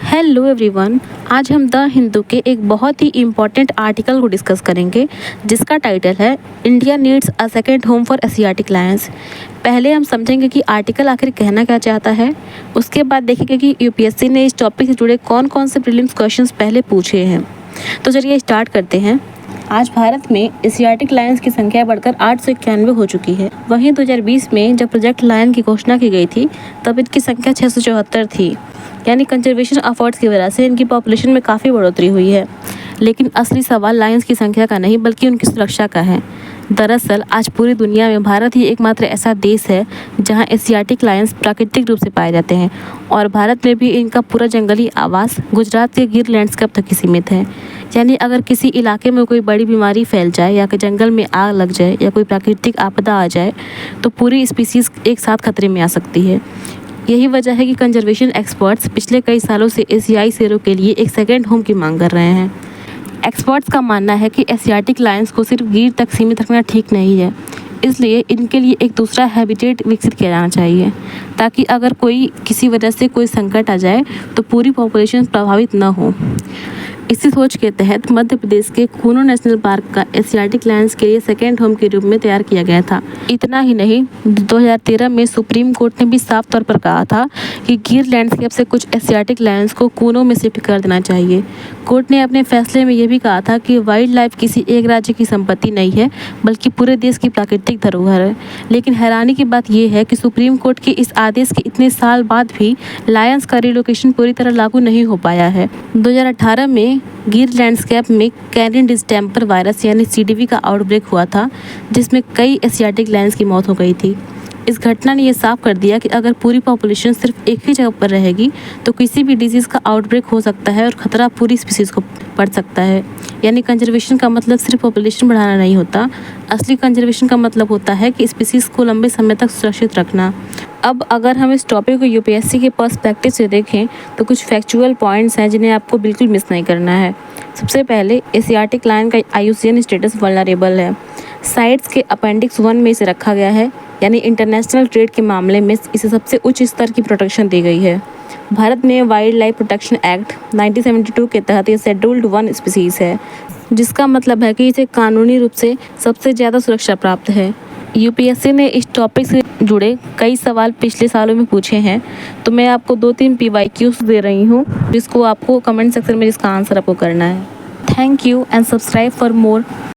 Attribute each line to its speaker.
Speaker 1: Hello everyone. आज हम the Hindu के एक बहुत ही इम्पॉर्टेंट आर्टिकल को डिस्कस करेंगे जिसका टाइटल है India needs a second home for Asiatic Lions. पहले हम समझेंगे कि आर्टिकल आखिर कहना क्या चाहता है, उसके बाद देखेंगे कि यूपीएससी ने इस टॉपिक से जुड़े कौन कौन से प्रीलिम्स क्वेश्चंस पहले पूछे हैं। तो चलिए स्टार्ट करते हैं। आज भारत में एशियाटिक लायंस की संख्या बढ़कर 891 हो चुकी है। वहीं 2020 में जब प्रोजेक्ट लायन की घोषणा की गई थी तब इनकी संख्या 674 थी। यानी कंजर्वेशन एफर्ट्स की वजह से इनकी पॉपुलेशन में काफ़ी बढ़ोतरी हुई है। लेकिन असली सवाल लायंस की संख्या का नहीं बल्कि उनकी सुरक्षा का है। दरअसल आज पूरी दुनिया में भारत ही एकमात्र ऐसा देश है जहां एशियाटिक लायंस प्राकृतिक रूप से पाए जाते हैं और भारत में भी इनका पूरा जंगली आवास गुजरात के गिर लैंडस्केप तक ही सीमित है। यानी अगर किसी इलाके में कोई बड़ी बीमारी फैल जाए या जंगल में आग लग जाए या कोई प्राकृतिक आपदा आ जाए तो पूरी स्पीसीज एक साथ खतरे में आ सकती है। यही वजह है कि कंजर्वेशन एक्सपर्ट्स पिछले कई सालों से एशियाई शेरों के लिए एक सेकेंड होम की मांग कर रहे हैं। एक्सपर्ट्स का मानना है कि एशियाटिक लायंस को सिर्फ गिर तक सीमित रखना ठीक नहीं है, इसलिए इनके लिए एक दूसरा हैबिटेट विकसित किया जाना चाहिए ताकि अगर किसी वजह से कोई संकट आ जाए तो पूरी पॉपुलेशन प्रभावित न हो। इसी सोच के तहत मध्य प्रदेश के कूनो नेशनल पार्क का एशियाटिक लायंस के लिए सेकेंड होम के रूप में तैयार किया गया था। इतना ही नहीं, 2013 में सुप्रीम कोर्ट ने भी साफ तौर पर कहा था कि गिर लैंडस्केप से कुछ एशियाटिक लायंस को कूनो में शिफ्ट कर देना चाहिए। कोर्ट ने अपने फैसले में यह भी कहा था कि वाइल्ड लाइफ किसी एक राज्य की संपत्ति नहीं है बल्कि पूरे देश की प्राकृतिक धरोहर है। लेकिन हैरानी की बात यह है कि सुप्रीम कोर्ट के इस आदेश के इतने साल बाद भी लायंस का रिलोकेशन पूरी तरह लागू नहीं हो पाया है। 2018 में गिर लैंडस्केप में कैरिन डिस्टेंपर वायरस यानी सीडीवी का आउटब्रेक हुआ था जिसमें कई एशियाटिक लायंस की मौत हो गई थी। इस घटना ने यह साफ कर दिया कि अगर पूरी पॉपुलेशन सिर्फ एक ही जगह पर रहेगी तो किसी भी डिजीज़ का आउटब्रेक हो सकता है और ख़तरा पूरी स्पीसीज़ को पड़ सकता है। यानी कंजर्वेशन का मतलब सिर्फ पॉपुलेशन बढ़ाना नहीं होता, असली कंजर्वेशन का मतलब होता है कि स्पीसीज़ को लंबे समय तक सुरक्षित रखना। अब अगर हम इस टॉपिक को यूपीएससी के पर्सपेक्टिव से देखें तो कुछ फैक्चुअल पॉइंट्स हैं जिन्हें आपको बिल्कुल मिस नहीं करना है। सबसे पहले एशियाटिक लायन का आईयूसीएन स्टेटस वल्नरेबल है। साइट्स के अपेंडिक्स 1 में इसे रखा गया है, यानी इंटरनेशनल ट्रेड के मामले में इसे सबसे उच्च स्तर की प्रोटेक्शन दी गई है। भारत में वाइल्ड लाइफ प्रोटेक्शन एक्ट 1972 के तहत ये शेड्यूल्ड 1 स्पीसीज़ है, जिसका मतलब है कि इसे कानूनी रूप से सबसे ज़्यादा सुरक्षा प्राप्त है। यूपीएससी ने इस टॉपिक से जुड़े कई सवाल पिछले सालों में पूछे हैं, तो मैं आपको 2-3 PYQs दे रही हूँ जिसको आपको कमेंट सेक्शन में जिसका आंसर आपको करना है। Thank you and subscribe for more.